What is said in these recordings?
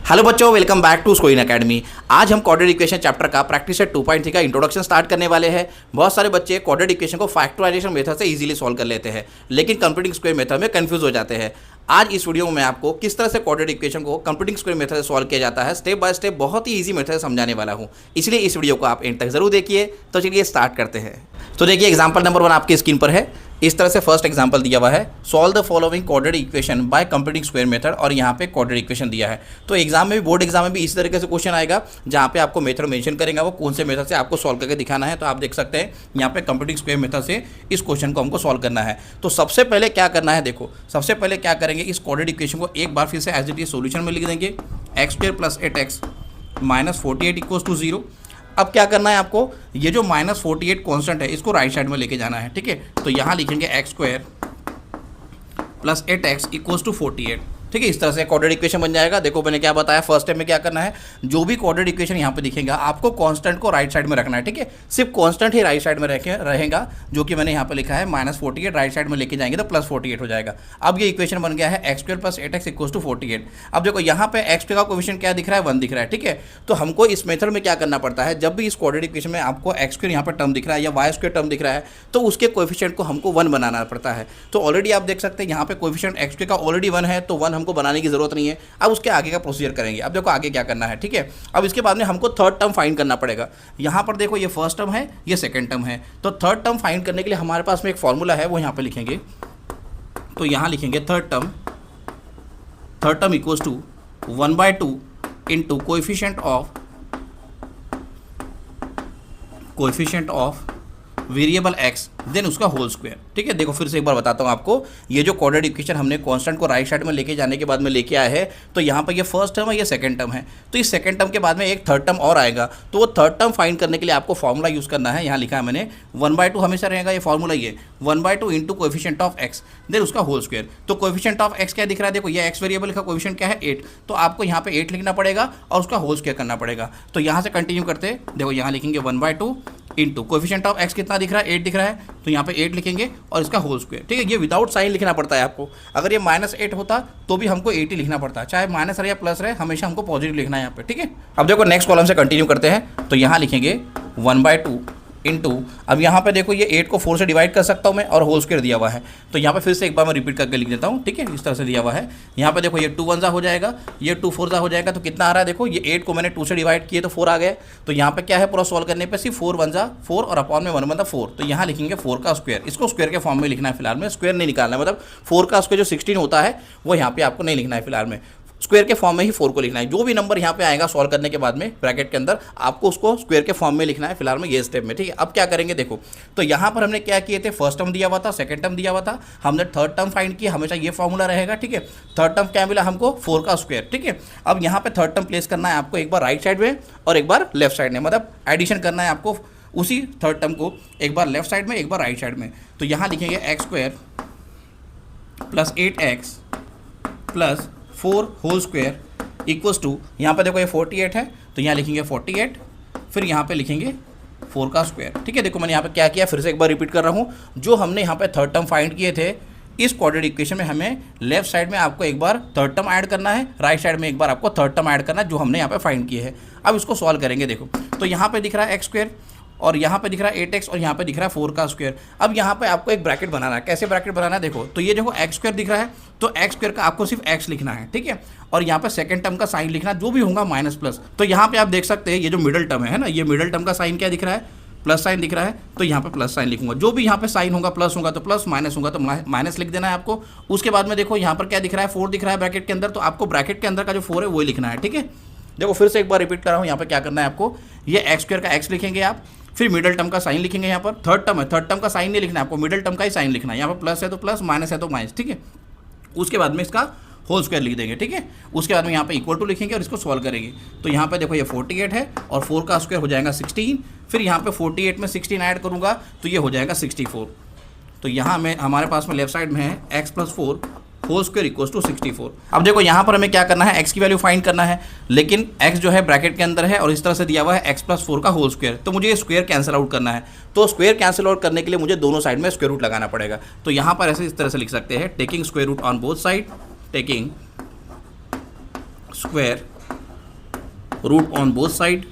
Hello बच्चों, welcome back to स्कोइन academy. आज हम क्वाड्रेटिक इक्वेशन चैप्टर का प्रैक्टिस सेट 2.3 का इंट्रोडक्शन स्टार्ट करने वाले हैं। बहुत सारे बच्चे क्वाड्रेटिक इक्वेशन को फैक्टराइजेशन मेथड से इजीली सॉल्व कर लेते हैं, लेकिन कंप्यूटिंग स्क्वायर मेथड में कंफ्यूज हो जाते हैं। आज इस वीडियो में मैं आपको किस तरह से क्वाड्रेटिक इक्वेशन को कंप्यूटिंग स्क्वायर मेथड से सॉल्व किया जाता है, स्टेप बाय स्टेप बहुत ही ईजी मेथड से समझाने वाला हूँ। इसलिए इस वीडियो को आप एंड तक जरूर देखिए। तो चलिए स्टार्ट करते हैं। तो देखिए एग्जाम्पल नंबर 1 आपकी स्क्रीन पर है। इस तरह से फर्स्ट एग्जांपल दिया हुआ है, solve the following quadratic equation by computing square method, और यहाँ पे क्वाड्रेटिक इक्वेशन दिया है। तो एग्जाम में भी, बोर्ड एग्जाम में भी इसी तरीके से क्वेश्चन आएगा, जहाँ पे आपको मेथड मेंशन करेंगे वो कौन से मेथड से आपको सॉल्व करके दिखाना है। तो आप देख सकते हैं यहाँ पे कंप्यूटिंग स्क्वायर मेथड से इस क्वेश्चन को हमको सॉल्व करना है। तो सबसे पहले क्या करना है, देखो सबसे पहले क्या करेंगे, इस क्वाड्रेटिक इक्वेशन को एक बार फिर से एज इट इज सोल्यूशन में लिख देंगे। X square plus 8x minus 48 equals to 0। अब क्या करना है आपको, ये जो माइनस 48 कॉन्स्टेंट है इसको राइट साइड में लेके जाना है, ठीक है। तो यहाँ लिखेंगे X square plus 8x equals to 48, ठीक है। इस तरह से क्वाड्रेटिक इक्वेशन बन जाएगा। देखो मैंने क्या बताया, फर्स्ट स्टेप में क्या करना है, जो भी क्वाड्रेटिक इक्वेशन यहाँ पे दिखेगा आपको कांस्टेंट को राइट साइड में रखना है, ठीक है। सिर्फ कांस्टेंट ही राइट साइड में रहेगा, जो कि मैंने यहाँ पे लिखा है माइनस 48, राइट साइड में लेके जाएंगे तो प्लस 48 हो जाएगा। अब ये इक्वेशन बन गया है X square plus 8x equals to 48। अब देखो यहाँ पे एक्स का कोएफिशिएंट क्या दिख रहा है, 1 दिख रहा है, ठीक है। तो हमको इस मेथड में क्या करना पड़ता है, जब भी इस क्वाड्रेटिक इक्वेशन में आपको एक्स स्क्वायर यहाँ पे टर्म दिख रहा है या वाई स्क्वायर टर्म दिख रहा है, तो उसके कोएफिशिएंट को हमको 1 बनाना पड़ता है। तो ऑलरेडी आप देख सकते हैं यहाँ पे कोएफिशिएंट एक्स स्क्वायर का ऑलरेडी 1 है, तो 1 हमको बनाने की जरूरत नहीं है। अब उसके आगे का प्रोसीजर करेंगे। अब देखो आगे क्या करना है, ठीक है। अब इसके बाद में हमको थर्ड टर्म फाइंड करना पड़ेगा। यहाँ पर देखो ये फर्स्ट टर्म है, ये सेकंड टर्म है। तो थर्ड टर्म फाइंड करने के लिए हमारे पास में एक फॉर्मूला है, वो यहाँ पे लिखेंगे। तो यहाँ लिखेंगे third term equals to 1/2 into coefficient of variable X then उसका होल स्क्वायर, ठीक है। देखो फिर से एक बार बताता हूँ आपको, ये जो क्वाड्रेटिक इक्वेशन हमने कांस्टेंट को राइट साइड में लेके जाने के बाद में लेके आया है, तो यहाँ पर ये फर्स्ट टर्म है, ये सेकंड टर्म है। तो इस सेकंड टर्म के बाद में एक थर्ड टर्म और आएगा, तो वो थर्ड टर्म फाइंड करने के लिए आपको फॉर्मूला यूज़ करना है। यहाँ लिखा है मैंने 1/2 हमेशा रहेगा ये फॉर्मूला, ये 1/2 into coefficient of X then उसका होल स्क्वायर। तो कोएफिशिएंट ऑफ एक्स क्या दिख रहा है, देखो ये एक्स वेरिएबल का कोएफिशिएंट क्या है 8, तो आपको यहाँ पे 8 लिखना पड़ेगा और उसका होल स्क्वायर करना पड़ेगा। तो यहाँ से कंटिन्यू करते, देखो यहाँ लिखेंगे 1/2 इंटू कोएफिशिएंट ऑफ एक्स कितना दिख रहा है, 8 दिख रहा है, तो यहाँ पे 8 लिखेंगे और इसका होल स्क्वायर, ठीक है। ये विदाउट साइन लिखना पड़ता है आपको। अगर ये -8 होता तो भी हमको 8 ही लिखना पड़ता है, चाहे माइनस रहे या प्लस रहे, हमेशा हमको पॉजिटिव लिखना है यहाँ पे, ठीक है। अब देखो नेक्स्ट कॉलम से कंटिन्यू करते हैं। तो यहाँ लिखेंगे 1/2 इंटू, अब यहाँ पे देखो ये 8 को 4 से डिवाइड कर सकता हूँ मैं, और होल स्क्वायर दिया हुआ है। तो यहाँ पे फिर से एक बार मैं रिपीट करके लिख देता हूँ, ठीक है। इस तरह से दिया हुआ है। यहाँ पे देखो ये 2 1 हो जाएगा, ये 2 4 हो जाएगा, तो कितना आ रहा है, देखो ये 8 को मैंने 2 से डिवाइड किए तो 4 आ गए। तो यहाँ पे क्या है, पूरा सॉल्व करने पे सिर्फ 4 1 4 और अपॉन में 1 1 4। तो यहाँ लिखेंगे 4 का स्क्वायर, इसको स्क्वायर के फॉर्म में लिखना है फिलहाल में, स्क्वायर नहीं निकालना है, मतलब 4 का स्क्वायर जो 16 होता है वो यहाँ पे आपको नहीं लिखना है फिलहाल में, स्क्वायर के फॉर्म में ही 4 को लिखना है। जो भी नंबर यहाँ पे आएगा सॉल्व करने के बाद में ब्रैकेट के अंदर, आपको उसको स्क्वायर के फॉर्म में लिखना है फिलहाल में, ये स्टेप में, ठीक है। अब क्या करेंगे, देखो तो यहाँ पर हमने क्या किए थे, फर्स्ट टर्म दिया हुआ था, सेकंड टर्म दिया हुआ था, हमने थर्ड टर्म फाइंड किया, हमेशा ये फॉर्मूला रहेगा, ठीक है। थर्ड टर्म क्या मिला हमको, 4 का स्क्वायर, ठीक है। अब यहाँ पे थर्ड टर्म प्लेस करना है आपको, एक बार राइट साइड में और एक बार लेफ्ट साइड में, मतलब एडिशन करना है आपको उसी थर्ड टर्म को, एक बार लेफ्ट साइड में एक बार राइट साइड में। तो यहाँ लिखेंगे X square plus 8x plus 4 whole square equals to, यहाँ पे देखो ये 48 है, तो यहाँ लिखेंगे 48, फिर यहाँ पे लिखेंगे 4 का स्क्वायर, ठीक है। देखो मैंने यहाँ पे क्या किया, फिर से एक बार रिपीट कर रहा हूँ। जो हमने यहाँ पे थर्ड टर्म फाइंड किए थे, इस क्वाड्रेटिक इक्वेशन में हमें लेफ्ट साइड में आपको एक बार थर्ड टर्म ऐड करना है, राइट साइड में एक बार आपको थर्ड टर्म ऐड करना है, जो हमने यहाँ पे फाइंड किए हैं। अब इसको सॉल्व करेंगे। देखो तो यहाँ पे दिख रहा है एक्स स्क्वायर, और यहाँ पे दिख रहा है 8x, और यहाँ पे दिख रहा है 4 का स्क्वायर। अब यहाँ पे आपको एक ब्रैकेट बनाना है। कैसे ब्रैकेट बनाना है, देखो तो ये देखो एक्स स्क्वायर दिख रहा है, तो एक्स स्क्वायर का आपको सिर्फ x लिखना है, ठीक है। और यहाँ पे सेकंड टर्म का साइन लिखना, जो भी होगा माइनस प्लस। तो यहाँ पे आप देख सकते हैं ये जो मिडिल टर्म है ना, ये मिडिल टर्म का साइन क्या दिख रहा है, प्लस साइन दिख रहा है, तो यहाँ पे प्लस साइन लिखूंगा। जो भी यहाँ पे साइन होगा, प्लस होगा तो प्लस, माइनस होगा तो माइनस लिख देना है आपको। उसके बाद में देखो यहाँ पर क्या दिख रहा है, 4 दिख रहा है ब्रैकेट के अंदर, तो आपको ब्रैकेट के अंदर का जो 4 है वही लिखना है, ठीक है। देखो फिर से एक बार रिपीट कर रहा हूँ, यहाँ पे क्या करना है आपको, ये एक्स स्क्वायर का x लिखेंगे आप, फिर मिडिल टर्म का साइन लिखेंगे। यहाँ पर थर्ड टर्म है, थर्ड टर्म का साइन नहीं लिखना है आपको, मिडिल टर्म का ही साइन लिखना है। यहाँ पर प्लस है तो प्लस, माइनस है तो माइनस, ठीक है। उसके बाद में इसका होल स्क्वायर लिख देंगे, ठीक है। उसके बाद में यहाँ पे इक्वल टू लिखेंगे और इसको सॉल्व करेंगे। तो यहाँ पे देखो ये 48 है और 4 का स्क्वायर हो जाएगा 16, फिर यहाँ पे 48 में 16 ऐड करूँगा तो ये हो जाएगा 64। तो यहाँ में हमारे पास में लेफ्ट साइड में है x + 4 whole square equals to 64। अब देखो यहाँ पर हमें क्या करना है, x की वैल्यू फाइंड करना है, लेकिन x जो है ब्रैकेट के अंदर है और इस तरह से दिया हुआ है x + 4 का होल स्क्वायर, तो मुझे ये स्क्वायर कैंसिल आउट करना है। तो स्क्वायर कैंसिल आउट करने के लिए मुझे दोनों साइड में स्क्वायर रूट लगाना पड़ेगा। तो यहाँ पर ऐसे इस तरह से लिख सकते हैं, taking square root on both side, taking square root on both side,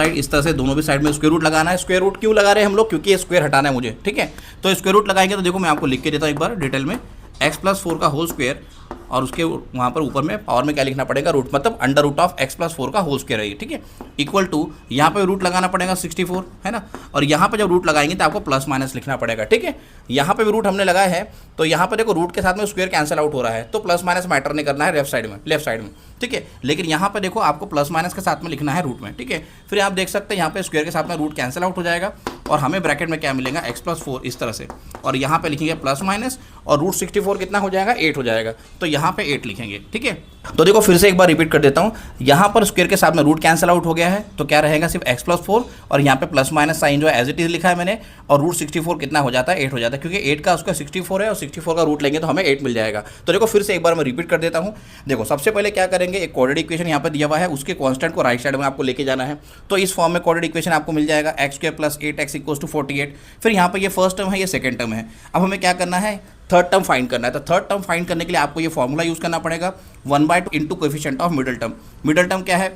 इस तरह से दोनों भी साइड में स्क्वायर रूट लगाना है। स्क्वायर रूट क्यों लगा रहे हैं हम लोग, क्योंकि ये स्क्वायर हटाना है मुझे, ठीक है। तो स्क्वायर रूट लगाएंगे तो देखो मैं आपको लिख के देता हूँ एक बार डिटेल में, x+4 का होल स्क्वायर, और उसके वहाँ पर ऊपर में पावर में क्या लिखना पड़ेगा, रूट, मतलब अंडर रूट ऑफ x+4 का होल स्क्वायर है, ठीक है, इक्वल टू यहाँ पे रूट लगाना पड़ेगा 64, है ना। और यहाँ पे जब रूट लगाएंगे तो आपको प्लस माइनस लिखना पड़ेगा, ठीक है। यहाँ पे भी रूट हमने लगाया है, तो यहाँ पे देखो रूट के साथ में स्क्वायर कैंसिल आउट हो रहा है, तो प्लस माइनस मैटर नहीं करना है लेफ्ट साइड में, ठीक है। लेकिन यहाँ पे देखो आपको प्लस माइनस के साथ में लिखना है रूट में, ठीक है। फिर आप देख सकते हैं यहाँ पे स्क्वायर के साथ में रूट कैंसिल आउट हो जाएगा, और हमें ब्रैकेट में क्या मिलेगा, x+4 इस तरह से, और यहाँ पे लिखेंगे प्लस माइनस, और रूट 64 कितना हो जाएगा, 8 हो जाएगा, तो यहाँ पे 8 लिखेंगे, ठीक है। तो देखो फिर से एक बार रिपीट कर देता हूँ, यहाँ पर स्क्वायर के साथ में रूट कैंसिल आउट हो गया है, तो क्या रहेगा, सिर्फ x+4, और यहाँ पे प्लस माइनस साइन जो है एज इट इज लिखा है मैंने, और रूट 64 कितना हो जाता है, 8 हो जाता है, क्योंकि 8 का उसका 64 है, और 64 का रूट लेंगे तो हमें 8 मिल जाएगा। तो देखो फिर से एक बार मैं रिपीट कर देता हूँ। देखो सबसे पहले क्या करेंगे, एक कोऑर्डिनेट इक्वेशन यहाँ पर दिया हुआ है, उसके कांस्टेंट को राइट साइड में आपको लेके जाना है, तो इस फॉर्म में कोऑर्डिनेट इक्वेशन आपको मिल जाएगा x² + 8x = 48। फिर यहाँ पर ये फर्स्ट टर्म है, ये सेकंड टर्म है। अब हमें क्या करना है, थर्ड टर्म फाइंड करना है। तो थर्ड टर्म फाइंड करने के लिए आपको ये फॉर्मूला यूज़ करना पड़ेगा, 1/2 into coefficient of middle term. Middle term क्या है,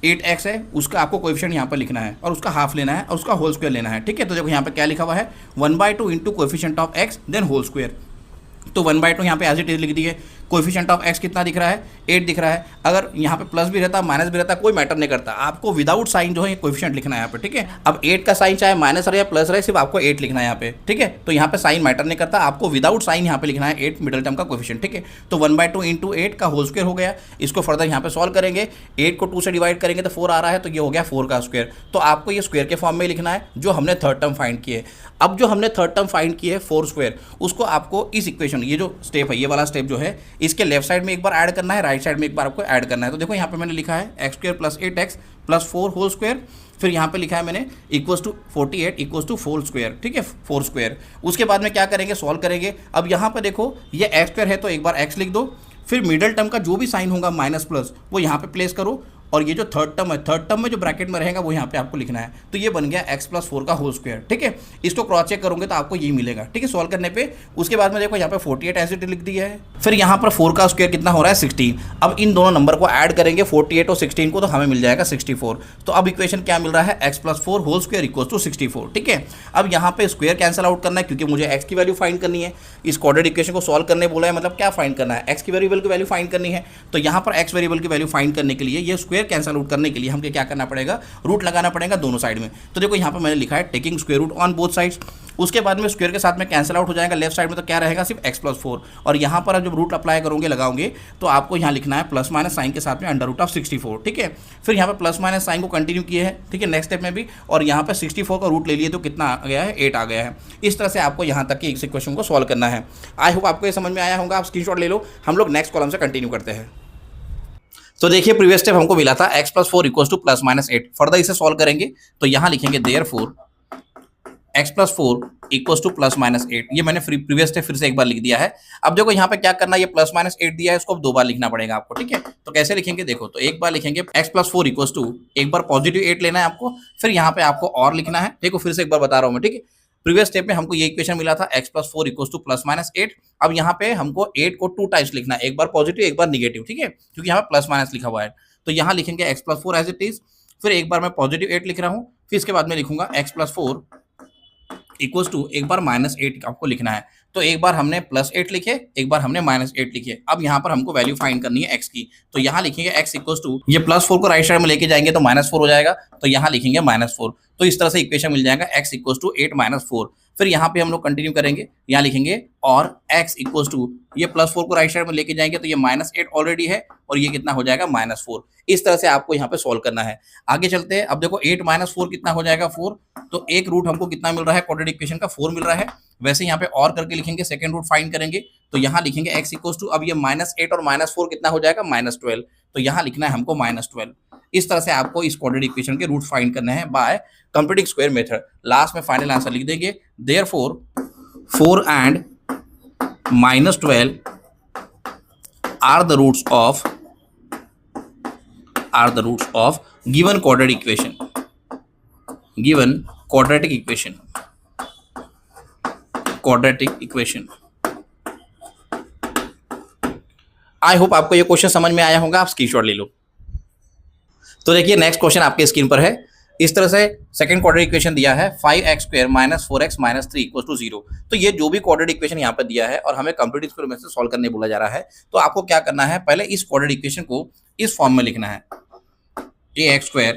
8x है, उसका आपको कोएफिशिएंट यहाँ पर लिखना है, और उसका हाफ लेना है, और उसका होल स्क्वायर लेना है, ठीक है। तो देखो यहाँ पे क्या लिखा हुआ है, 1/2 into coefficient of x then whole square. तो 1/2 यहाँ पे एज इट इज लिख दिए। कोएफिशिएंट ऑफ x कितना दिख रहा है, 8 दिख रहा है। अगर यहाँ पे प्लस भी रहता माइनस भी रहता कोई मैटर नहीं करता, आपको विदाउट साइन जो है ये कोएफिशिएंट लिखना है यहाँ पे, ठीक है। अब 8 का साइन चाहे माइनस रहे या प्लस रहे, सिर्फ आपको 8 लिखना है यहाँ पे, ठीक है। तो यहाँ पे साइन मैटर नहीं करता, आपको विदाउट साइन यहाँ पे लिखना है 8 मिडल टर्म का कोएफिशिएंट, ठीक है। तो 1/2 इंटू 8 का होल स्क्वायर हो गया। इसको फर्दर यहाँ पे सॉल्व करेंगे, 8 को 2 से डिवाइड करेंगे तो 4 आ रहा है, तो ये हो गया 4 का स्क्वायर। तो आपको ये स्क्वायर के फॉर्म में लिखना है जो हमने थर्ड टर्म फाइंड किए। अब जो हमने थर्ड टर्म फाइंड की है 4 स्क्वायर, उसको आपको इस इक्वेशन, ये जो स्टेप है, ये वाला स्टेप जो है, इसके लेफ्ट साइड में एक बार ऐड करना है, राइट साइड में एक बार आपको ऐड करना है। तो देखो यहाँ पे मैंने लिखा है x² + 8x + 4 होल स्क्वायर, फिर यहाँ पे लिखा है मैंने =48 = 4 स्क्वायर, ठीक है, 4 स्क्वायर। उसके बाद में क्या करेंगे, सॉल्व करेंगे। अब यहाँ पे देखो ये x² है, तो एक बार x लिख दो, फिर मिडल टर्म का जो भी साइन होगा माइनस प्लस वो यहाँ पे प्लेस करो, और ये जो थर्ड टर्म है, थर्ड टर्म में जो ब्रैकेट में रहेगा वो यहाँ पे आपको लिखना है। तो ये बन गया x+4 का होल स्क्वायर, ठीक है। इसको क्रॉस चेक करोगे तो आपको यही मिलेगा, ठीक है, सॉल्व करने पे। उसके बाद में देखो यहाँ पे 48 ऐसे लिख दिया है, फिर यहाँ पर 4 का स्क्वायर कितना हो रहा है, 16। अब इन दोनों नंबर को ऐड करेंगे 48 और 16 को, तो हमें मिल जाएगा 64। तो अब इक्वेशन क्या मिल रहा है, x+4 होल स्क्वायर = 64, ठीक है। अब यहाँ पे स्क्वायर कैंसिल आउट करना है, क्योंकि मुझे x की वैल्यू फाइंड करनी है। इस कोऑर्डिनेट इक्वेशन को सॉल्व करने बोला है, मतलब क्या फाइंड करना है, x की वेरिएबल की वैल्यू फाइंड करनी है। तो यहाँ पर x वेरिएबल की वैल्यू फाइंड करने के लिए, ये स्क्वायर कैंसिल आउट करने के लिए हमको क्या करना पड़ेगा, रूट लगाना पड़ेगा दोनों साइड में। तो देखो यहाँ पे मैंने लिखा है taking square root on both sides. उसके बाद में स्क्वायर के साथ में कैंसिल आउट हो जाएगा लेफ्ट साइड में, तो क्या रहेगा, सिर्फ x+4। और यहाँ पर जब रूट अप्लाई करोगे, लगाओगे, तो आपको यहाँ लिखना है प्लस माइनस साइन के साथ में √64, ठीक है। फिर यहाँ पे प्लस माइनस साइन को कंटिन्यू किए हैं, ठीक है, नेक्स्ट स्टेप में भी, और यहाँ पे 64 का रूट ले लिए तो कितना आ गया है, 8 आ गया है। इस तरह से आपको यहाँ तक की इस इक्वेशन को सॉल्व करना है। आई होप आपको ये समझ में आया होगा। आप स्क्रीनशॉट ले लो, हम लोग नेक्स्ट कॉलम से कंटिन्यू करते हैं। तो देखिए प्रीवियस स्टेप हमको मिला था x+4 = +-8। फर्दर इसे सॉल्व करेंगे तो यहाँ लिखेंगे देयरफॉर x+4 = +-8। ये मैंने प्रीवियस स्टेप फिर से एक बार लिख दिया है। अब देखो यहाँ पे क्या करना है, ये +-8 दिया है, इसको अब 2 बार लिखना पड़ेगा आपको, ठीक है। तो कैसे लिखेंगे, देखो, तो एक बार लिखेंगे x+4 = एक बार पॉजिटिव 8 लेना है आपको, फिर यहाँ पे आपको और लिखना है। देखो फिर से एक बार बता रहा हूँ मैं, ठीक है। प्रीवियस स्टेप में हमको ये इक्वेशन मिला था x+4 = +-8। अब यहाँ पे हमको 8 को 2 टाइम्स लिखना है, एक बार पॉजिटिव एक बार निगेटिव, ठीक है, क्योंकि यहाँ पे प्लस माइनस लिखा हुआ है। तो यहाँ लिखेंगे x+4 एज इट इज, फिर एक बार मैं पॉजिटिव 8 लिख रहा हूँ, फिर इसके बाद में लिखूंगा x+4 = एक बार -8 आपको लिखना है। तो एक बार हमने +8 लिखे, एक बार हमने -8 लिखे। अब यहाँ पर हमको वैल्यू फाइंड करनी है x की, तो यहाँ लिखेंगे x = ये +4 को राइट साइड में लेके जाएंगे तो -4 हो जाएगा, तो यहाँ लिखेंगे -4। तो इस तरह से इक्वेशन मिल जाएगा x = 8 - 4। फिर यहाँ पे हम लोग कंटिन्यू करेंगे, यहाँ लिखेंगे और x = ये +4 को राइट साइड में लेके जाएंगे तो ये -8 ऑलरेडी है, और ये कितना हो जाएगा, -4। इस तरह से आपको यहाँ पे सॉल्व करना है। आगे चलते हैं। अब देखो 8 - 4 कितना हो जाएगा, 4। तो एक रूट हमको कितना मिल रहा है, क्वाड्रेटिक इक्वेशन का 4 मिल रहा है। वैसे यहाँ पे और करके लिखेंगे, सेकंड रूट फाइंड करेंगे, तो यहाँ लिखेंगे x = अब ये -8 और -4 कितना हो जाएगा, -12। तो यहाँ लिखना है हमको -12। इस तरह से आपको इस क्वाड्रेटिक इक्वेशन के रूट फाइंड करने हैं by computing square method. Last में फाइनल आंसर लिख देंगे, therefore 4 and -12 are the roots of given quadratic equation. I hope आपको ये क्वेश्चन समझ में आया होगा, आप स्क्रीनशॉट ले लो। तो देखिए नेक्स्ट क्वेश्चन आपके स्क्रीन पर है। इस तरह से सेकंड क्वाड्रेटिक इक्वेशन दिया है 5x² minus 4x minus 3 equal to 0। तो ये जो भी क्वाड्रेटिक इक्वेशन यहाँ पर दिया है और हमें कंप्लीट स्क्वायर मेथड से सॉल्व करने बोला जा रहा है, तो आपको क्या करना है, पहले इस क्वाड्रेटिक इक्वेशन को इस फॉर्म में लिखना है, ax²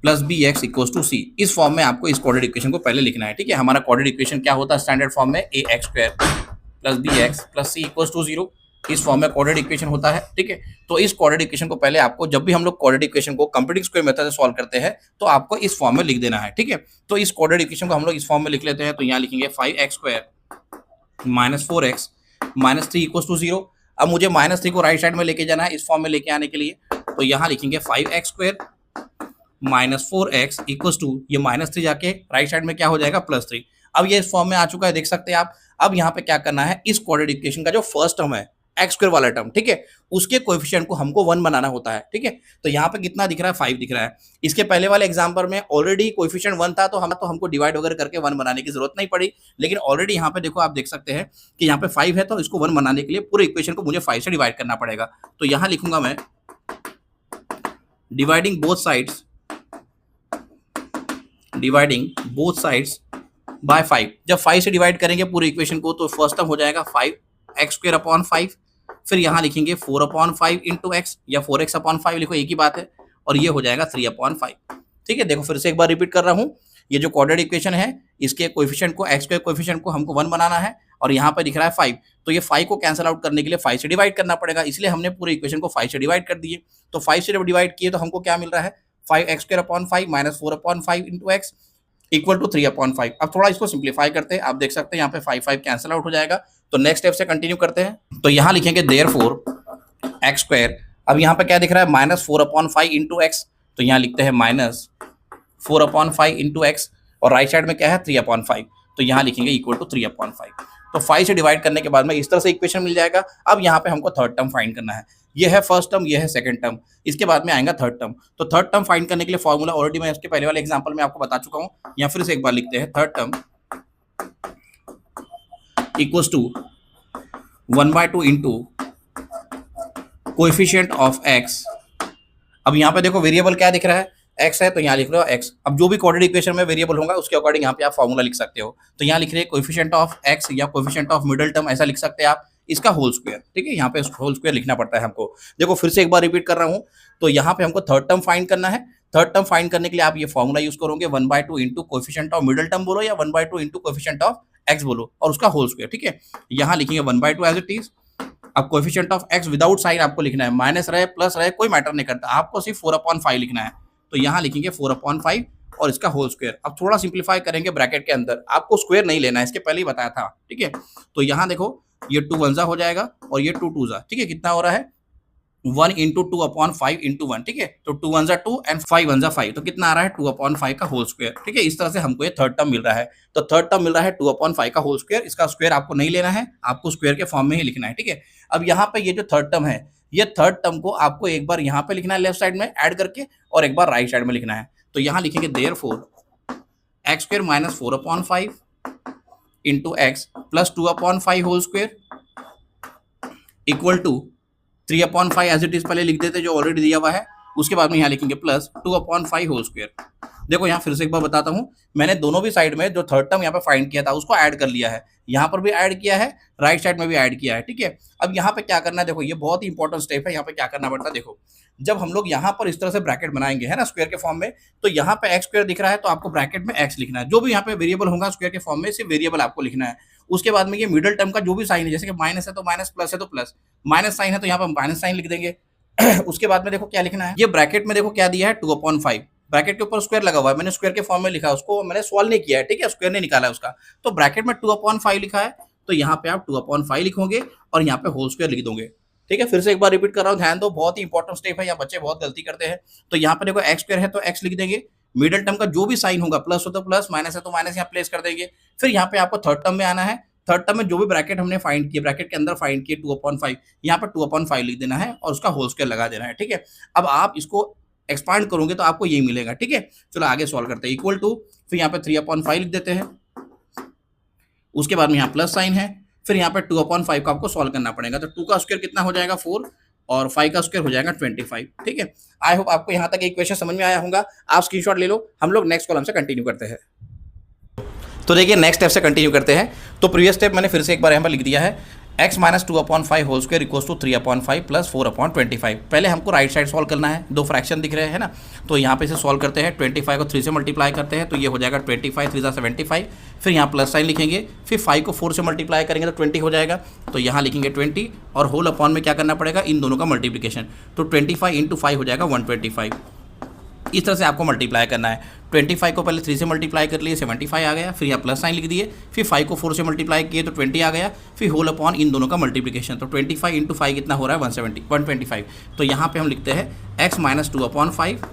plus bx equal to c। इस फॉर्म में आपको इस क्वाड्रेटिक इक्वेशन को पहले लिखना है, ठीक है। हमारा क्वाड्रेटिक इक्वेशन क्या होता है स्टैंडर्ड फॉर्म में, ax² plus bx plus c equal to 0। इस फॉर्म में क्वाड्रेटिक इक्वेशन होता है, ठीक है। तो इस क्वाड्रेटिक इक्वेशन को पहले आपको, जब भी हम लोग क्वाड्रेटिक इक्वेशन को कंप्लीटिंग स्क्वायर मेथड से सॉल्व करते हैं, तो आपको इस फॉर्म में लिख देना है, ठीक है। तो इस क्वाड्रेटिक इक्वेशन को हम लोग इस फॉर्म में लिख लेते हैं। तो यहाँ लिखेंगे 5x² minus 4x minus 3 equal to 0। अब मुझे माइनस 3 को राइट साइड में लेके जाना है इस फॉर्म में लेके आने के लिए। तो यहाँ लिखेंगे 5x² minus 4x equal to, ये माइनस 3 जाके राइट साइड में क्या हो जाएगा, प्लस 3। अब ये इस फॉर्म में आ चुका है, देख सकते हैं आप। अब यहाँ पे क्या करना है, इस क्वाड्रेटिक इक्वेशन का जो फर्स्ट टर्म है x² वाला टर्म, ठीक है, उसके कोएफिशिएंट को हमको 1 बनाना होता है, ठीक है। तो यहाँ पे कितना दिख रहा है, 5 दिख रहा है। इसके पहले वाले एग्जांपल में ऑलरेडी कोएफिशिएंट 1 था, तो हमको डिवाइड वगैरह करके 1 बनाने की जरूरत नहीं पड़ी। लेकिन ऑलरेडी यहाँ पे देखो, आप देख सकते हैं कि यहाँ पे 5 है, तो इसको 1 बनाने के लिए पूरे इक्वेशन को मुझे 5 से डिवाइड करना पड़ेगा। तो यहाँ लिखूंगा मैं डिवाइडिंग बोथ साइड्स बाय 5। जब 5 से डिवाइड करेंगे पूरे इक्वेशन को, तो फर्स्ट टर्म हो जाएगा 5x² अपॉन 5। फिर यहाँ लिखेंगे 4 अपॉन 5 इंटू एक्स, या 4x अपॉन 5 लिखो, एक ही बात है। और ये हो जाएगा 3 अपॉन 5, ठीक है। देखो फिर से एक बार रिपीट कर रहा हूँ, ये जो क्वाड्रेटिक इक्वेशन है, इसके कोएफिशिएंट को, x² कोएफिशिएंट को हमको 1 बनाना है, और यहाँ पे दिख रहा है 5। तो ये 5 को कैंसिल आउट करने के लिए 5 से डिवाइड करना पड़ेगा, इसलिए हमने पूरे इक्वेशन को 5 से डिवाइड कर दिए। तो 5 से डिवाइड किए तो हमको क्या मिल रहा है, 5x² upon 5 minus 4 upon 5 into X equal to 3 upon 5। अब थोड़ा इसको सिंप्लीफाई करते हैं, आप देख सकते हैं यहाँ पे 5 कैंसिल आउट हो जाएगा। तो नेक्स्ट स्टेप से कंटिन्यू करते हैं। तो यहाँ लिखेंगे देयरफॉर x², अब यहाँ पे क्या दिख रहा है, माइनस 4 अपॉन 5 इंटू एक्स। तो यहाँ लिखते हैं माइनस 4 अपॉन 5 इंटू एक्स, और राइट साइड में क्या है, 3 अपॉन 5। तो यहाँ लिखेंगे इक्वल टू 3 अपॉन 5। तो 5 से डिवाइड करने के बाद में इस तरह से इक्वेशन मिल जाएगा। अब यहाँ पे हमको थर्ड टर्म फाइंड करना है। ये है फर्स्ट टर्म, ये है सेकंड टर्म, इसके बाद में आएगा थर्ड टर्म। तो थर्ड टर्म फाइंड करने के लिए फॉर्मूला ऑलरेडी मैं इसके पहले वाले एग्जांपल में आपको बता चुका हूँ, या फिर से एक बार लिखते हैं। Third term equals to 1/2 into coefficient of x। अब यहाँ पे देखो वेरिएबल क्या दिख रहा है, x है, तो यहाँ लिख रहे हो x। अब जो भी क्वाड्रेटिक इक्वेशन में वेरिएबल होगा उसके अकॉर्डिंग यहाँ पे आप फॉर्मूला लिख सकते हो। तो यहाँ लिख रहे हैं कोएफिशिएंट ऑफ x या कोएफिशिएंट ऑफ मिडिल टर्म, ऐसा लिख सकते हैं आप, इसका होल स्क्वायर, ठीक है। यहाँ पे होल स्क्वायर लिखना पड़ता है हमको। देखो फिर से एक बार रिपीट कर रहा हूँ। तो यहाँ पे हमको थर्ड टर्म फाइंड करना है। थर्ड टर्म फाइंड करने के लिए आप ये फॉर्मूला यूज करोगे, 1/2 into coefficient of middle term बोलो, या 1/2 इंटू कोएफिशिएंट ऑफ x बोलो, और उसका होल स्क्वायर, ठीक है। यहाँ लिखेंगे 1/2 एज इट इज। अब coefficient of x without sign आपको लिखना है, माइनस रहे प्लस रहे कोई मैटर नहीं करता, आपको सिर्फ 4 अपॉन 5 लिखना है। तो यहाँ लिखेंगे 4 अपॉन 5 और इसका होल स्क्वायर। अब थोड़ा सिंप्लीफाई करेंगे ब्रैकेट के अंदर, आपको स्क्वायर नहीं लेना है, इसके पहले ही बताया था, ठीक है। तो यहाँ देखो ये 2 1 हो जाएगा और ये 2 2, ठीक है। कितना हो रहा है, 1 इंटू 2 अपॉन 5 इंटू 1, ठीक है। तो 2 1 2 एंड 5 1 5, तो कितना आ रहा है, 2 अपॉन 5 का होल स्क्वायर, ठीक है। इस तरह से हमको ये थर्ड टर्म मिल रहा है। तो थर्ड टर्म मिल रहा है 2 अपॉन 5 का होल स्क्वायर। इसका स्क्वायर आपको नहीं लेना है, आपको स्क्वायर के फॉर्म में ही लिखना है, ठीक है। अब यहाँ पे ये जो थर्ड टर्म है, ये थर्ड टर्म को आपको एक बार यहाँ पे लिखना है लेफ्ट साइड में ऐड करके, और एक बार राइट साइड में लिखना है। तो यहाँ लिखेंगे therefore x² minus 4 upon 5 into X plus 2 upon 5 whole square equal to 3 upon 5 as it is पहले लिख देते जो ऑलरेडी दिया हुआ है। उसके बाद में यहाँ लिखेंगे प्लस 2 अपॉन 5 होल स्क्वायर। देखो यहाँ फिर से एक बार बताता हूँ, मैंने दोनों भी साइड में जो थर्ड टर्म यहाँ पे फाइंड किया था उसको ऐड कर लिया है, यहाँ पर भी ऐड किया है, राइट साइड में भी ऐड किया है, ठीक है। अब यहाँ पे क्या करना है, देखो ये बहुत ही इंपॉर्टेंट स्टेप है। यहाँ पे क्या करना पड़ता है, देखो जब हम लोग यहाँ पर इस तरह से ब्रैकेट बनाएंगे, है ना, स्क्वायर के फॉर्म में, तो यहाँ पे एक्स स्क्वायर दिख रहा है, तो आपको ब्रैकेट में एक्स लिखना है। जो भी यहाँ पे वेरिएबल होगा स्क्वायर के फॉर्म में, सिर्फ वेरिएबल आपको लिखना है। उसके बाद में ये मिडिल टर्म का जो भी साइन है, जैसे कि माइनस है तो माइनस, प्लस है तो प्लस, माइनस साइन है तो यहाँ पर माइनस साइन लिख देंगे। उसके बाद में देखो क्या लिखना है, ये ब्रैकेट में देखो क्या दिया है, 2 अपॉन 5, ब्रैकेट के ऊपर स्क्वायर लगा हुआ है, मैंने स्क्वायर के फॉर्म में लिखा है, उसको मैंने सॉल्व नहीं किया है, ठीक है, स्क्वायर नहीं निकाला है उसका। तो ब्रैकेट में 2 अपॉन 5 लिखा है, तो यहाँ पे आप 2 अपॉन 5 लिखोगे और यहाँ पे होल स्क्वायर लिख दोगे, ठीक है। फिर से एक बार रिपीट कर रहा हूँ, ध्यान दो, बहुत ही इंपॉर्टेंट स्टेप है, यहाँ बच्चे बहुत गलती करते हैं। तो यहाँ पे देखो एक्स स्क्वायर है तो एक्स लिख देंगे, मिडिल टर्म का जो भी साइन होगा, प्लस हो तो प्लस, माइनस है तो माइनस यहाँ प्लेस कर देंगे। फिर यहाँ पे आपको थर्ड टर्म में आना है। थर्ड टर्म में जो भी ब्रैकेट हमने फाइंड किया, ब्रैकेट के अंदर फाइंड किए 2 अपॉन 5, यहाँ पर 2 अपॉन 5 लिख देना है और उसका होल स्क्वायर लगा देना है, ठीक है। अब आप इसको एक्सपांड करोगे तो आपको यही मिलेगा, ठीक है। चलो आगे सॉल्व करते हैं। इक्वल टू, फिर यहाँ पे 3 अपॉन 5 लिख देते हैं, उसके बाद में यहाँ प्लस साइन है, फिर यहाँ पे 2/5 को आपको सॉल्व करना पड़ेगा। तो 2 का स्क्वायर कितना हो जाएगा 4 और 5 का स्क्वायर हो जाएगा 25। ठीक है, आई होप आपको यहाँ तक इक्वेशन समझ में आया होगा। आप स्क्रीनशॉट ले लो, हम लोग नेक्स्ट कॉलम से कंटिन्यू करते हैं। तो देखिए नेक्स्ट स्टेप से कंटिन्यू करते हैं। तो प्रीवियस स्टेप मैंने फिर से एक बार यहाँ पर लिख दिया है, x minus 2/5 whole square equals to 3/5 plus 4/25। पहले हमको राइट साइड सॉल्व करना है, दो फ्रैक्शन दिख रहे हैं ना, तो यहाँ पे इसे सॉल्व करते हैं। 25 को 3 से मल्टीप्लाई करते हैं तो ये हो जाएगा 25 3 75। फिर यहाँ प्लस साइन लिखेंगे, फिर 5 को 4 से मल्टीप्लाई करेंगे तो 20 हो जाएगा, तो यहाँ लिखेंगे 20 और होल अपॉन में क्या करना पड़ेगा, इन दोनों का मल्टीप्लिकेशन। तो 25 इंटू 5 हो जाएगा 125। इस तरह से आपको मल्टीप्लाई करना है। 25 को पहले 3 से मल्टीप्लाई कर लिए 75 आ गया, फिर यहाँ प्लस साइन लिख दिए, फिर 5 को 4 से मल्टीप्लाई किए तो 20 आ गया, फिर होल अपॉन इन दोनों का मल्टीप्लिकेशन। तो 25 इंटू 5 कितना हो रहा है 125। तो यहाँ पे हम लिखते हैं x माइनस 2/5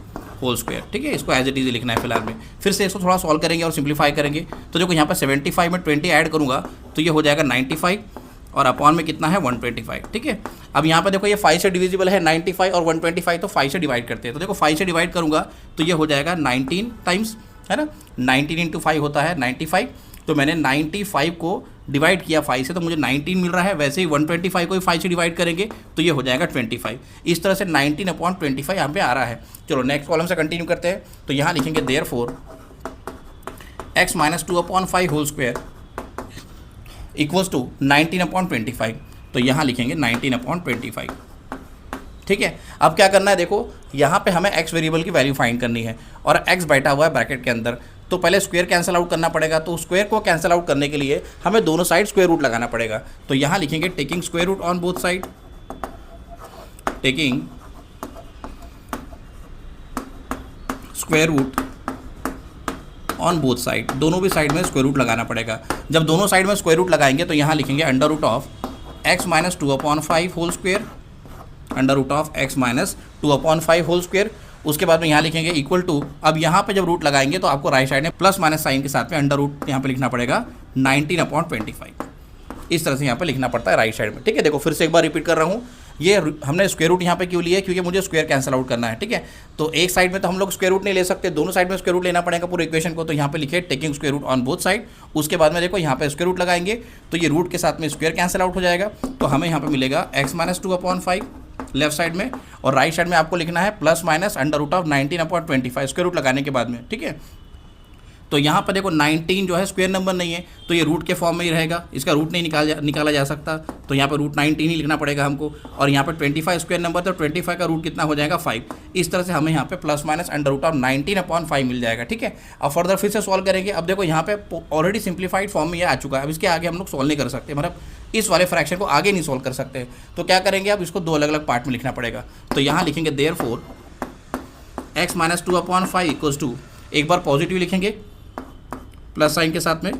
होल स्क्वायर। ठीक है, इसको एज इट इज लिखना है फिलहाल में। फिर से इसको थोड़ा सॉल्व करेंगे और सिंप्लीफाई करेंगे। तो देखो यहाँ पर 75 में 20 ऐड करूँगा तो ये हो जाएगा 95 और अपॉन में कितना है 125। ठीक है, अब यहाँ पे देखो ये 5 से डिविजिबल है 95 और 125, तो 5 से डिवाइड करते हैं। तो देखो 5 से डिवाइड करूँगा तो ये हो जाएगा 19 टाइम्स, है ना, 19 इंटू 5 होता है 95। तो मैंने 95 को डिवाइड किया 5 से तो मुझे 19 मिल रहा है। वैसे ही 125 को भी 5 से डिवाइड करेंगे तो ये हो जाएगा 25। इस तरह से 19/25 यहाँ पे आ रहा है। चलो नेक्स्ट कॉलम से कंटिन्यू करते हैं। तो यहाँ लिखेंगे therefore x minus 2/5 whole square equals to 19/25। तो यहाँ लिखेंगे 19/25। ठीक है, अब क्या करना है, देखो यहाँ पे हमें x वेरिएबल की वैल्यू फाइंड करनी है और x बैठा हुआ है ब्रैकेट के अंदर। तो पहले स्क्वायर कैंसिल आउट करना पड़ेगा। तो स्क्वायर को कैंसिल आउट करने के लिए हमें दोनों साइड स्क्वायर रूट लगाना पड़ेगा। तो यहाँ लिखेंगे taking square root on both side, taking square root on both side, दोनों भी साइड में स्क्वायर रूट लगाना पड़ेगा। जब दोनों साइड में स्क्वायर रूट लगाएंगे तो यहाँ लिखेंगे under root of x minus 2/5 whole square, under root of x minus 2/5 whole square. उसके बाद में यहाँ लिखेंगे इक्वल टू, अब यहाँ पे जब रूट लगाएंगे तो आपको राइट साइड में प्लस माइनस साइन के साथ में अंडर रूट यहाँ पे लिखना पड़ेगा 19/25। इस तरह से यहाँ पे लिखना पड़ता है राइट साइड में। ठीक है, देखो फिर से एक बार रिपीट कर रहा हूँ, ये हमने स्क्वायर रूट यहाँ पे क्यों लिया है, क्योंकि मुझे स्क्वायर कैंसिल आउट करना है। ठीक है, तो एक साइड में तो हम लोग स्क्वायर रूट नहीं ले सकते, दोनों साइड में स्क्वायर रूट लेना पड़ेगा पूरे इक्वेशन को। तो यहाँ पे लिखे taking square root on both side. उसके बाद में देखो यहाँ पे स्क्वायर रूट लगाएंगे तो ये रूट के साथ में स्क्वायर कैंसिल आउट हो जाएगा। तो हमें यहाँ पे मिलेगा x माइनस 2/5 लेफ्ट साइड में, और राइट साइड में आपको लिखना है plus minus under root of 19/25 square root लगाने के बाद में। ठीक है, तो यहाँ पर देखो 19 जो है स्क्वायर नंबर नहीं है तो ये रूट के फॉर्म में ही रहेगा, इसका रूट नहीं निकाला जा सकता। तो यहाँ पर रूट 19 ही लिखना पड़ेगा हमको। और यहाँ पर 25 स्क्वायर नंबर, तो 25 का रूट कितना हो जाएगा 5। इस तरह से हमें यहाँ पे plus minus under root of 19/5 मिल जाएगा। ठीक है, अब फर्दर फिर से सॉल्व करेंगे। अब देखो यहाँ पे ऑलरेडी सिंप्लीफाइड फॉर्म में ये आ चुका है, अब इसके आगे हम लोग सॉल्व नहीं कर सकते, मतलब इस वाले फ्रैक्शन को आगे नहीं सॉल्व कर सकते। तो क्या करेंगे, अब इसको दो अलग अलग पार्ट में लिखना पड़ेगा। तो यहाँ लिखेंगे therefore x minus 2/5 equals to, एक बार पॉजिटिव लिखेंगे प्लस साइन के साथ में,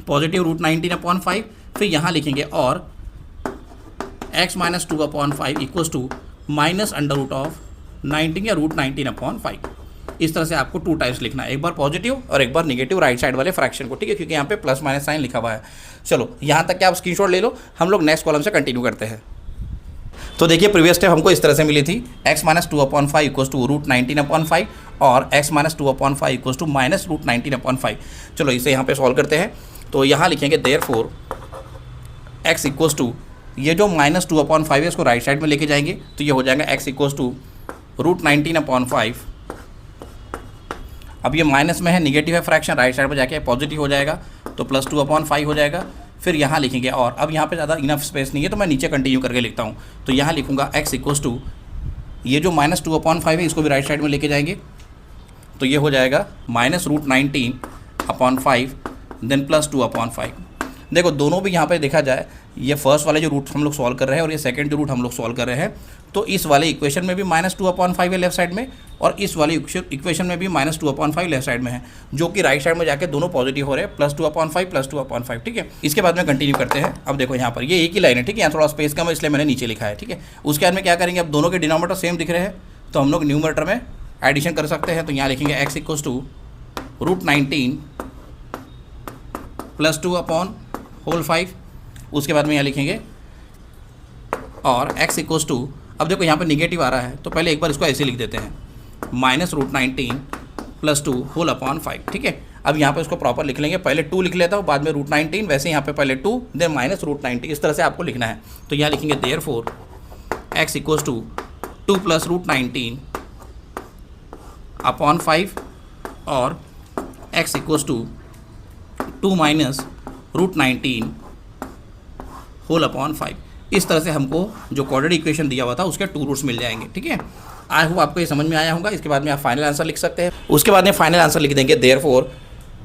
पॉजिटिव रूट 19/5। फिर यहाँ लिखेंगे और x minus 2/5 equals to minus under root of 19 या रूट 19/5। इस तरह से आपको 2 टाइम्स लिखना है, एक बार पॉजिटिव और एक बार निगेटिव राइट साइड वाले फ्रैक्शन को। ठीक है, क्योंकि यहाँ पे प्लस माइनस साइन लिखा हुआ है। चलो यहाँ तक क्या आप स्क्रीनशॉट ले लो, हम लोग नेक्स्ट कॉलम से कंटिन्यू करते हैं। तो देखिए प्रीवियस स्टेप हमको इस तरह से मिली थी, x minus 2/5 equals to root 19/5 और x minus 2/5 equals to minus root 19/5। चलो इसे यहाँ पे सॉल्व करते हैं। तो यहाँ लिखेंगे देयरफॉर x इक्वल्स टू, ये जो माइनस 2/5 है इसको राइट साइड में लेके जाएंगे तो ये हो जाएगा x इक्वल्स टू रूट 19/5। अब ये माइनस में है, निगेटिव है फ्रैक्शन, राइट साइड में जाके पॉजिटिव हो जाएगा तो प्लस 2/5 हो जाएगा। फिर यहाँ लिखेंगे, और अब यहाँ पे ज़्यादा इनफ स्पेस नहीं है तो मैं नीचे कंटिन्यू करके लिखता हूँ। तो यहाँ लिखूँगा x इक्वल्स टू, ये जो माइनस 2/5 है इसको भी राइट साइड में लेके जाएंगे तो ये हो जाएगा माइनस रूट 19/5 देन प्लस 2/5। देखो दोनों भी यहाँ पे देखा जाए, ये फर्स्ट वाले जो रूट हम लोग सॉल्व कर रहे हैं और ये सेकंड जो रूट हम लोग सॉल्व कर रहे हैं, तो इस वाले इक्वेशन में भी माइनस 2/5 है लेफ्ट साइड में, और इस वाले इक्वेशन में भी माइनस 2/5 लेफ्ट साइड में है, जो कि राइट साइड में जाके दोनों पॉजिटिव हो रहे हैं, प्लस 2/5। ठीक है, इसके बाद में कंटिन्यू करते हैं। अब देखो यहाँ पर ये एक ही लाइन है, ठीक है, यहाँ थोड़ा स्पेस कम है इसलिए मैंने नीचे लिखा है। ठीक है, उसके बाद में क्या करेंगे, अब दोनों के डिनोमिनेटर सेम दिख रहे हैं तो हम लोग न्यूमरेटर में एडिशन कर सकते हैं। तो यहाँ लिखेंगे x equals to root 19 plus 2/5। उसके बाद में यहाँ लिखेंगे और x इक्वल्स टू, अब देखो यहाँ पे निगेटिव आ रहा है तो पहले एक बार इसको ऐसे लिख देते हैं, माइनस रूट 19 प्लस 2/5। ठीक है, अब यहाँ पे उसको प्रॉपर लिख लेंगे, पहले 2 लिख लेता हूँ, बाद में √19, वैसे यहाँ पे पहले 2 देन माइनस √19, इस तरह से आपको लिखना है। तो यहाँ लिखेंगे therefore x equals to 2 plus √19 upon 5 और x equals to 2 minus √19 whole upon 5। इस तरह से हमको जो क्वाड्रेटिक इक्वेशन दिया हुआ था उसके 2 रूट्स मिल जाएंगे। ठीक है, आई होप आपको ये समझ में आया होगा। इसके बाद में आप फाइनल आंसर लिख सकते हैं। उसके बाद में फाइनल आंसर लिख देंगे therefore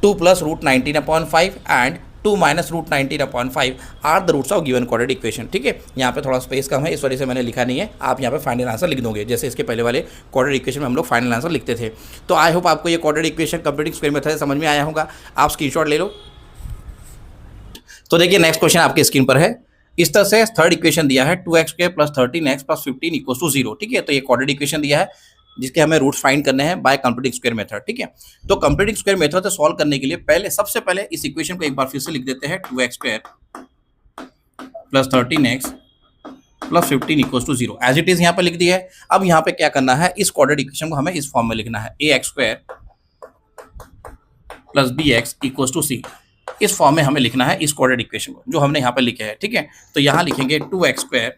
2 plus √19 upon 5 and 2 minus √19 upon 5 are the roots of given quadratic equation. ठीक है, यहाँ पे थोड़ा स्पेस कम है, इस वजह से मैंने लिखा नहीं है। आप यहाँ पे फाइनल आंसर लिख दोगे, जैसे इसके पहले वाले क्वाड्रेटिक इक्वेशन में हम लोग फाइनल आंसर लिखते थे। तो आई होप आपको ये quadratic equation complete square method समझ में आया होगा। आप स्क्रीनशॉट ले लो। तो देखिए नेक्स्ट क्वेश्चन आपकी स्क्रीन पर है। इस तरह से थर्ड इक्वेशन दिया है 2x² plus 13x plus 15 equals to 0। ठीक है, तो ये क्वाड्रेटिक इक्वेशन दिया है जिसके हमें रूट्स फाइंड करने हैं बाय कंप्लीटिंग स्क्वायर मेथड। ठीक है, तो कंप्लीटिंग स्क्वायर मेथड से सॉल्व करने के लिए सबसे पहले इस इक्वेशन को एक बार फिर से लिख देते हैं 2x² plus 13x plus 15 equals to 0 as it is यहाँ पे लिख दिया है। अब यहाँ पे क्या करना है, इस क्वाड्रेटिक इक्वेशन को हमें इस फॉर्म में लिखना है ax² plus bx equals to c। इस फॉर्म में हमें लिखना है इस क्वाड्रेटिक इक्वेशन को जो हमने यहाँ पे लिखा है। ठीक है, तो यहाँ लिखेंगे 2x²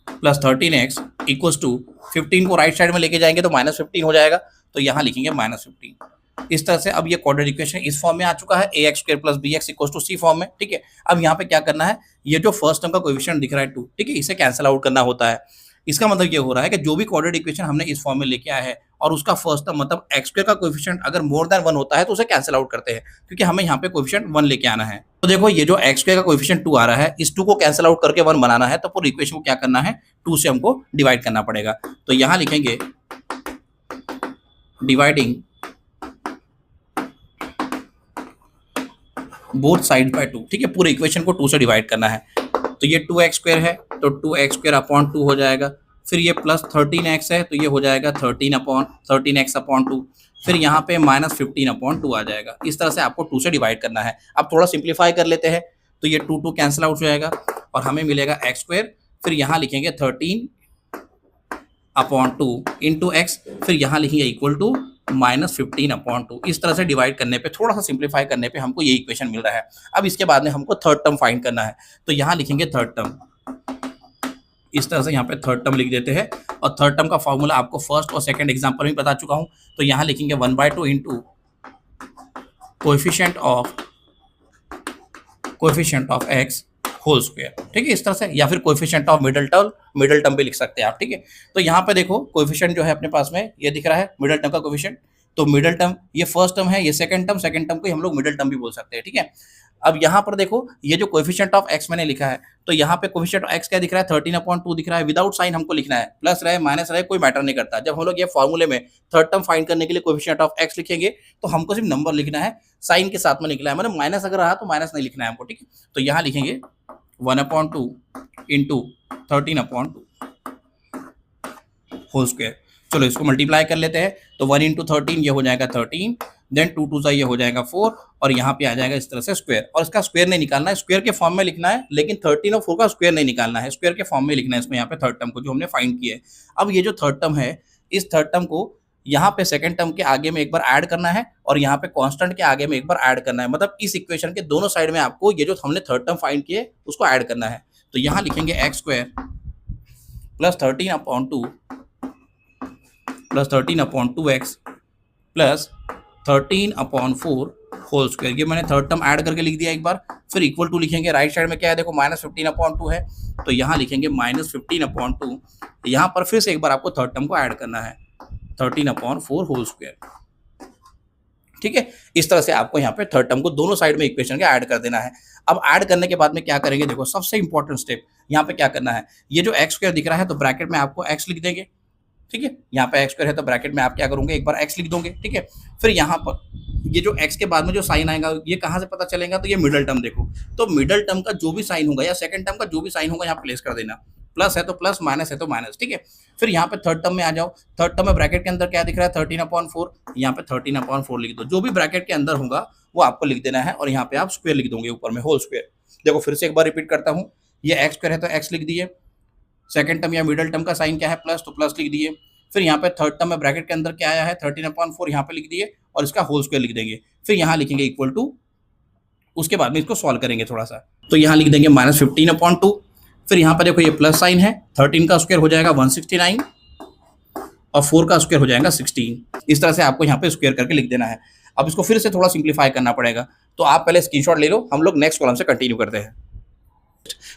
plus 13x equals to 15 को राइट साइड में लेके जाएंगे तो -15 हो जाएगा, तो यहाँ लिखेंगे -15। इस तरह से अब ये क्वाड्रेटिक इक्वेशन इस फॉर्म में आ चुका है ax² plus bx equals to c form में। ठीक है, अब यहाँ पे क्या करना है, ये जो फर्स्ट टर्म का कोएफिशिएंट दिख रहा है 2, ठीक है, इसे कैंसिल आउट करना होता है। इसका मतलब ये हो रहा है कि जो भी क्वाड्रेटिक इक्वेशन हमने इस फॉर्म में लेके आया है और उसका फर्स्ट टर्म मतलब x² का कोएफिशिएंट अगर मोर देन 1 होता है तो उसे कैंसिल आउट करते हैं, क्योंकि हमें यहाँ पे कोएफिशिएंट 1 लेके आना है। तो देखो ये जो x² का कोएफिशिएंट 2 आ रहा है, इस 2 को कैंसिल आउट करके 1 बनाना है, तो पूरी इक्वेशन को क्या करना है, 2 से हमको डिवाइड करना पड़ेगा। तो यहाँ लिखेंगे डिवाइडिंग बोथ साइड बाय 2। ठीक है, पूरे इक्वेशन को 2 से डिवाइड करना है। तो ये 2x² है तो 2x² अपॉन 2 हो जाएगा, फिर ये प्लस 13x है तो ये हो जाएगा 13x अपॉन 2, फिर यहाँ पे -15 अपॉन 2 आ जाएगा। इस तरह से आपको 2 से डिवाइड करना है। अब थोड़ा सिंप्लीफाई कर लेते हैं, तो ये 2 कैंसिल आउट हो जाएगा और हमें मिलेगा x², फिर यहाँ लिखेंगे 13 अपॉन 2 इंटू x, फिर यहाँ लिखेंगे इक्वल टू -15 अपॉन 2। इस तरह से डिवाइड करने पे, थोड़ा सा सिंप्लीफाई करने पे हमको ये इक्वेशन मिल रहा है। अब इसके बाद में हमको थर्ड टर्म फाइंड करना है, तो यहाँ लिखेंगे थर्ड टर्म। इस तरह से यहाँ पे थर्ड टर्म लिख देते हैं और थर्ड टर्म का फॉर्मूला आपको फर्स्ट और सेकंड एग्जांपल में बता चुका हूँ। तो यहाँ लिखेंगे 1/2 into coefficient of x whole square. ठीक है, इस तरह से, या फिर कोएफिशिएंट ऑफ मिडिल टर्म भी लिख सकते हैं आप। ठीक है, तो यहाँ पे देखो कोएफिशिएंट जो है अपने पास में ये दिख रहा है मिडिल टर्म का कोएफिशिएंट। तो मिडिल टर्म ये फर्स्ट टर्म है, ये सेकंड टर्म को हम लोग मिडिल टर्म भी बोल सकते हैं। ठीक है, अब यहाँ पर देखो ये जो कोएफिशिएंट ऑफ x मैंने लिखा है, तो यहाँ पे कोएफिशिएंट ऑफ x क्या दिख रहा है, 13/2 दिख रहा है। विदाउट साइन हमको लिखना है, प्लस रहे माइनस रहे कोई मैटर नहीं करता। जब हम लोग ये फॉर्मूले में थर्ड टर्म फाइंड करने के लिए कोएफिशिएंट ऑफ x लिखेंगे तो हमको सिर्फ नंबर लिखना है, साइन के साथ में लिखना है, मतलब माइनस अगर रहा तो माइनस नहीं लिखना है हमको। ठीक है, तो यहाँ लिखेंगे 1/2 इंटू 13/2 होल स्क्वायर। चलो इसको मल्टीप्लाई कर लेते हैं, तो 1 इंटू 13 ये हो जाएगा 13, देन 2 2 ये हो जाएगा 4 और यहाँ पे आ जाएगा इस तरह से स्क्वायर। और इसका स्क्वायर नहीं निकालना है, स्क्वायर के फॉर्म में लिखना है, लेकिन 13 और 4 का स्क्वायर नहीं निकालना है, स्क्वायर के फॉर्म में लिखना है इसमें यहाँ पे थर्ड टर्म को जो हमने फाइंड किया है। अब ये जो थर्ड टर्म है, इस थर्ड टर्म को यहाँ पे सेकंड टर्म के आगे में एक बार ऐड करना है और यहाँ पे कांस्टेंट के आगे में एक बार ऐड करना है, मतलब इस इक्वेशन के दोनों साइड में आपको ये जो हमने थर्ड टर्म फाइंड किए उसको ऐड करना है। तो यहाँ लिखेंगे x² plus 13/2 plus 13/2x plus 13/4 whole square. ये मैंने थर्ड टर्म ऐड करके लिख दिया एक बार। फिर इक्वल टू लिखेंगे, राइट साइड में क्या है देखो -15/2 है, तो यहाँ लिखेंगे -15/2। यहाँ पर फिर से एक बार आपको थर्ड टर्म को ऐड करना है, 13/4 होल स्क्वायर। ठीक है, इस तरह से आपको यहाँ पे थर्ड टर्म को दोनों साइड में इक्वेशन के ऐड कर देना है। अब ऐड करने के बाद में क्या करेंगे, देखो सबसे इंपॉर्टेंट स्टेप यहाँ पे क्या करना है, ये जो x² दिख रहा है तो ब्रैकेट में आपको x लिख देंगे। ठीक है, यहाँ पे x² है तो ब्रैकेट में आप क्या करोगे, एक बार x लिख दोगे। ठीक है, फिर यहाँ पर ये जो x के बाद में जो साइन आएगा ये कहाँ से पता चलेगा, तो ये मिडिल टर्म देखो, तो मिडिल टर्म का जो भी साइन होगा या सेकंड टर्म का जो भी साइन होगा यहाँ प्लेस कर देना, प्लस है तो प्लस, माइनस है तो माइनस। ठीक है, फिर यहाँ पे थर्ड टर्म में आ जाओ, थर्ड टर्म में ब्रैकेट के अंदर क्या दिख रहा है 13/4, यहाँ पे 13/4 लिख दो, जो भी ब्रैकेट के अंदर होगा वो आपको लिख देना है और यहाँ पे आप स्क्वायर लिख दोगे ऊपर में, होल स्क्वायर। देखो फिर से एक बार रिपीट करता हूँ, ये x² है तो x लिख दिए, सेकंड टर्म या मिडिल टर्म का साइन क्या है प्लस, तो प्लस लिख दिए, फिर यहाँ पे थर्ड टर्म में ब्रैकेट के अंदर क्या आया है 13/4 यहाँ पे लिख दिए और इसका होल स्क्वायर लिख देंगे। फिर यहाँ लिखेंगे इक्वल टू, उसके बाद में इसको सॉल्व करेंगे थोड़ा सा, तो यहाँ लिख देंगे -15/2। फिर यहाँ पर देखो ये प्लस साइन है, 13 का स्क्वायर हो जाएगा 169 और 4 का स्क्वायर हो जाएगा 16। इस तरह से आपको यहाँ पे स्क्वायर करके लिख देना है। अब इसको फिर से थोड़ा सिंप्लीफाई करना पड़ेगा, तो आप पहले स्क्रीनशॉट ले लो, हम लोग नेक्स्ट कॉलम से कंटिन्यू करते हैं।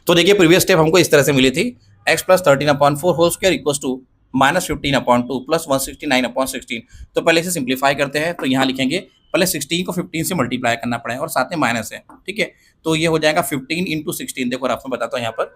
तो देखिए प्रीवियस स्टेप हमको इस तरह से मिली थी, x + 13/4 whole square equals to -15/2 + 169/16। तो पहले इसे सिंप्लीफाई करते हैं, तो यहाँ लिखेंगे पहले 16 को 15 से मल्टीप्लाई करना पड़ेगा और साथ में माइनस है, ठीक है। तो ये हो जाएगा 15 × 16, देखो रफ में बताता हूँ, यहाँ पर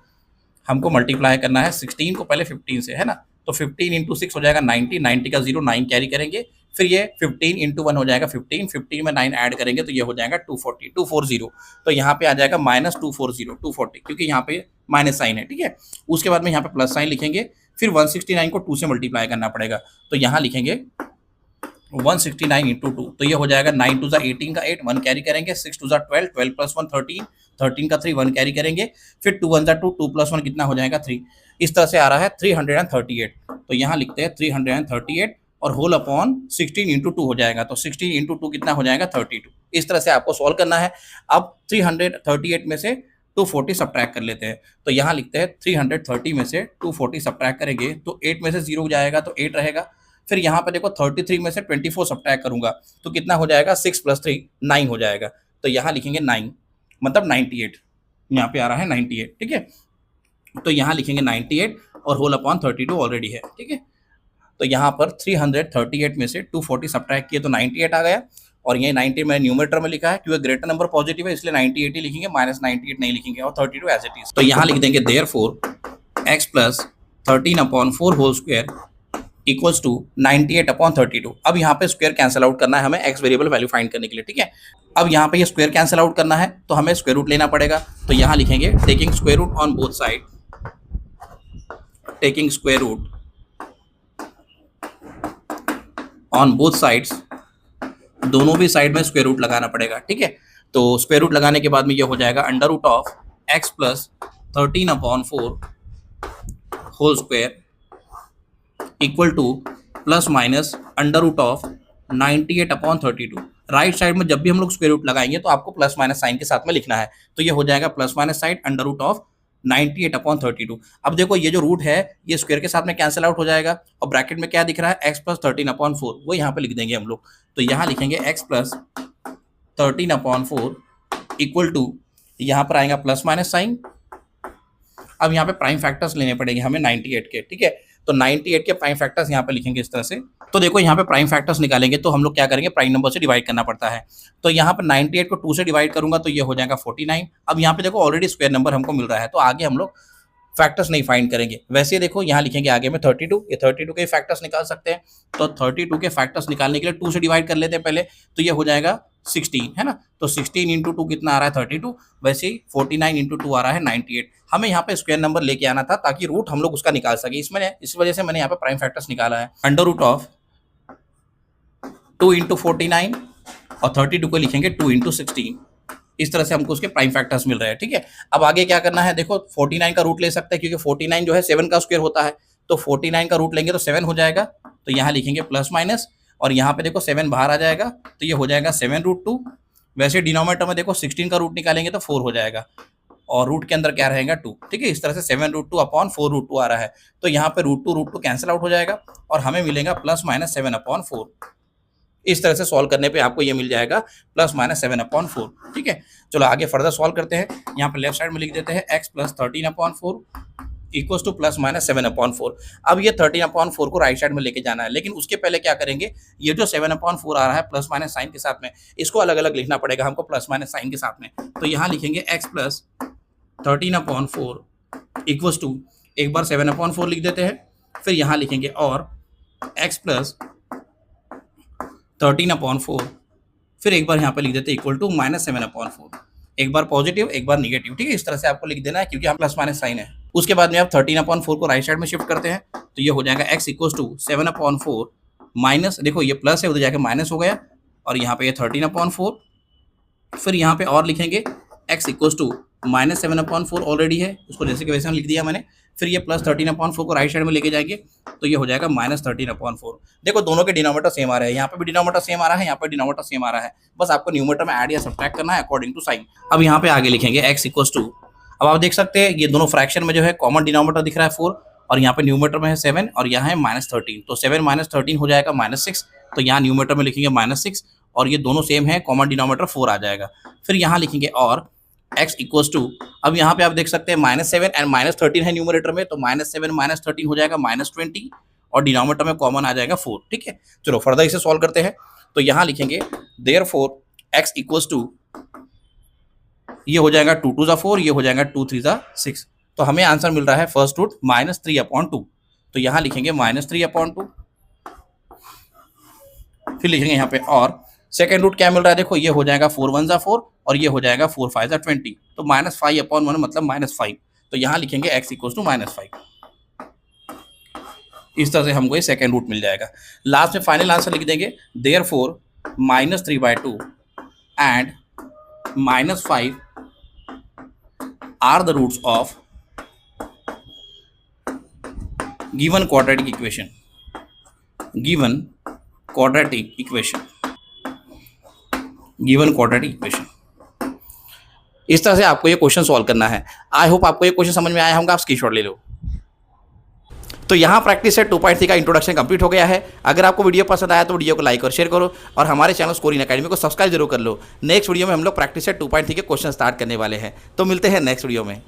हमको मल्टीप्लाई करना है 16 को पहले 15 से, है ना। तो 15 × 6 हो जाएगा 90, 90 का 0 9 कैरी करेंगे। फिर ये 15 × 1 हो जाएगा 15, 15 में 9 ऐड करेंगे तो ये हो जाएगा 240। तो यहाँ पे आ जाएगा -240 क्योंकि यहाँ पे माइनस साइन है, ठीक है। उसके बाद में यहाँ पे प्लस साइन लिखेंगे, फिर 169 को 2 से मल्टीप्लाई करना पड़ेगा, तो यहाँ लिखेंगे 169 × 2, तो ये हो जाएगा 9 2 18 का 8, 1 कैरी करेंगे, 6 2 12, 12 + 1 13, 13 का 3, 1 कैरी करेंगे, फिर 2 1 2, 2 + 1 कितना हो जाएगा 3। इस तरह से आ रहा है 338। तो यहाँ लिखते हैं 338 और होल अपॉन 16 × 2 हो जाएगा, तो 16 × 2 कितना हो जाएगा 32। इस तरह से आपको सॉल्व करना है। अब 338 में से 240 सब्ट्रैक्ट कर लेते हैं, तो यहाँ लिखते हैं 330 में से 240 सब्ट्रैक्ट करेंगे तो 8 में से 0 जाएगा तो 8 रहेगा। फिर यहाँ पे देखो 33 में से 24 सब्ट्रैक्ट करूंगा तो कितना हो जाएगा 6 + 3 9 हो जाएगा, तो यहाँ लिखेंगे 9 मतलब 98, यहाँ पे आ रहा है 98, ठीक है। तो यहाँ लिखेंगे 98 और होल अपॉन 32 ऑलरेडी है, ठीक है। तो यहाँ पर 338 में से 240 सब्ट्रैक्ट किए तो 98 आ गया, और ये 90 मैंने न्यूमरेटर में लिखा है क्योंकि ग्रेटर नंबर पॉजिटिव है इसलिए 98 ही लिखेंगे, -98 नहीं लिखेंगे, और 32 एज इट इज। तो यहाँ लिख देंगे therefore x + 13/4 whole square equals to 98/32। अब यहाँ पे स्क्वायर कैंसिल आउट करना है हमें x वेरिएबल वैल्यू फाइंड करने के लिए, ठीक है। अब यहाँ पे ये स्क्वायर कैंसिल आउट करना है तो हमें स्क्वायर रूट लेना पड़ेगा, तो यहाँ लिखेंगे taking square root on both side, taking square root on both sides, दोनों भी साइड में स्क्वायर रूट लगाना पड़ेगा, ठीक है। तो स्क्वायर रूट लगाने के बाद में ये हो जाएगा √x + 13/4 whole square equal to ±√98/32। Right side में जब भी हम लोग स्क्वायर रूट लगाएंगे तो आपको प्लस माइनस साइन के साथ में लिखना है, तो ये हो जाएगा प्लस माइनस साइन √98/32। अब देखो ये जो रूट है ये स्क्वायर के साथ में कैंसिल आउट हो जाएगा, और ब्रैकेट में क्या दिख रहा है x + 13/4, वो यहाँ पे लिख देंगे हम लोग। तो यहाँ लिखेंगे x + 13/4 इक्वल टू, यहाँ पर आएगा प्लस माइनस साइन। अब यहाँ पे प्राइम फैक्टर्स लेने पड़ेंगे हमें 98 के, ठीक है। तो 98 के प्राइम फैक्टर्स यहाँ पे लिखेंगे इस तरह से। तो देखो यहाँ पे प्राइम फैक्टर्स निकालेंगे तो हम लोग क्या करेंगे, प्राइम नंबर से डिवाइड करना पड़ता है। तो यहाँ पे 98 को 2 से डिवाइड करूंगा तो ये हो जाएगा 49। अब यहाँ पे देखो ऑलरेडी स्क्वायर नंबर हमको मिल रहा है, तो आगे हम लोग फैक्टर्स नहीं फाइंड करेंगे। वैसे देखो यहाँ लिखेंगे आगे में 32, ये 32 के फैक्टर्स निकाल सकते हैं, तो 32 के फैक्टर्स निकालने के लिए 2 से डिवाइड कर लेते हैं पहले, तो ये हो जाएगा 16, है ना। तो 16 × 2 कितना आ रहा है 32, वैसे ही 49 × 2 आ रहा है 98। हमें यहाँ पे स्क्वायर नंबर लेके आना था ताकि रूट हम लोग उसका निकाल सके, इसमें इस वजह से मैंने यहाँ पे प्राइम फैक्टर्स निकाला है। √2 × 49 और 32 को लिखेंगे 2 × 16। इस तरह से हमको उसके प्राइम फैक्टर्स मिल रहे हैं, ठीक है। अब आगे क्या करना है, देखो 49 का रूट ले सकते हैं क्योंकि 49 जो है 7 का स्क्वायर होता है, तो 49 का रूट लेंगे तो 7 हो जाएगा, तो यहाँ लिखेंगे प्लस माइनस, और यहाँ पे देखो 7 बाहर आ जाएगा तो ये हो जाएगा 7√2। वैसे डिनोमिनेटर में देखो 16 का रूट निकालेंगे तो 4 हो जाएगा, और रूट के अंदर क्या रहेगा 2, ठीक है। इस तरह से 7√2/4√2 आ रहा है, तो यहाँ पे √2 कैंसिल आउट हो जाएगा और हमें मिलेगा ±7/4। इस तरह से सॉल्व करने पे आपको ये मिल जाएगा ±7/4, ठीक है। चलो आगे फर्दर सॉल्व करते हैं। यहाँ पे लेफ्ट साइड में लिख देते हैं x + 13/4 इक्वल्स टू +-7/4। अब ये 13/4 को राइट साइड में लेके जाना है, लेकिन उसके पहले क्या करेंगे, ये जो 7/4 आ रहा है प्लस माइनस साइन के साथ में, इसको अलग अलग लिखना पड़ेगा हमको प्लस माइनस साइन के साथ में। तो यहाँ लिखेंगे x + 13/4 इक्वल्स टू, एक बार 7/4 लिख देते हैं, फिर यहाँ लिखेंगे और x + 13/4, फिर एक बार यहाँ पे लिख देते हैं इक्वल टू -7/4, एक बार पॉजिटिव एक बार निगेटिव, ठीक है। इस तरह से आपको लिख देना है क्योंकि यहाँ प्लस माइनस साइन है। उसके बाद में आप 13/4 को राइट साइड में शिफ्ट करते हैं, तो ये हो जाएगा x = 7/4 माइनस, देखो ये प्लस है उधर जाके माइनस हो गया, और यहाँ पे ये 13/4, फिर यहाँ पे और लिखेंगे x = -7/4 ऑलरेडी है, उसको जैसे कि वैसे लिख दिया मैंने, फिर ये प्लस 13/4 को राइट साइड में लेके जाएंगे तो ये हो जाएगा -13/4। देखो दोनों के डिनोमिनेटर सेम आ रहे हैं, यहाँ पे भी डिनोमिनेटर सेम आ रहा है, यहाँ पे डिनोमिनेटर सेम आ रहा है, बस आपको न्यूमरेटर में ऐड या सब्ट्रैक्ट करना है अकॉर्डिंग टू साइन। अब यहाँ पे आगे लिखेंगे x इक्वल्स टू, अब आप देख सकते हैं ये दोनों फ्रैक्शन में जो है कॉमन डिनोमिनेटर दिख रहा है 4 और यहाँ पे न्यूमरेटर में है 7 और यहाँ है -13, तो 7 - 13 हो जाएगा -6, तो यहाँ न्यूमरेटर में लिखेंगे -6 और ये दोनों सेम है, कॉमन डिनोमिनेटर 4 आ जाएगा। फिर यहाँ लिखेंगे और x इक्वल्स टू, अब यहाँ पे आप देख सकते हैं -7 एंड -13 है न्यूमरेटर में, तो -7 - 13 हो जाएगा -20 और डिनोमिनेटर में कॉमन आ जाएगा 4। ठीक है, चलो फर्दर इसे सॉल्व करते हैं। तो यहाँ लिखेंगे देयरफॉर x इक्वल्स टू, ये हो जाएगा 2 2 4, ये हो जाएगा 2 3 6, तो हमें आंसर मिल रहा है फर्स्ट रूट -3/2। तो यहाँ लिखेंगे -3/2, फिर लिखेंगे यहाँ पे और सेकेंड रूट क्या मिल रहा है, देखो ये हो जाएगा 4 1 4 और ये हो जाएगा 4 5 20, तो -5/1 मतलब -5, तो यहाँ लिखेंगे x इक्वल्स टू -5। इस तरह से हमको ये सेकेंड रूट मिल जाएगा। लास्ट में फाइनल आंसर लिख देंगे therefore -3/2 and -5 are the roots of given quadratic equation, given quadratic equation, given quadratic equation। इस तरह से आपको ये क्वेश्चन सॉल्व करना है। आई होप आपको ये क्वेश्चन समझ में आया होगा, आप स्क्रीनशॉट ले लो। तो यहाँ प्रैक्टिस सेट 2.3 का इंट्रोडक्शन कंप्लीट हो गया है। अगर आपको वीडियो पसंद आया तो वीडियो को लाइक और शेयर करो और हमारे चैनल स्कोरिंग एकेडमी को सब्सक्राइब जरूर कर लो। नेक्स्ट वीडियो में हम लोग प्रैक्टिस सेट 2.3 के क्वेश्चन स्टार्ट करने वाले हैं, तो मिलते हैं नेक्स्ट वीडियो में।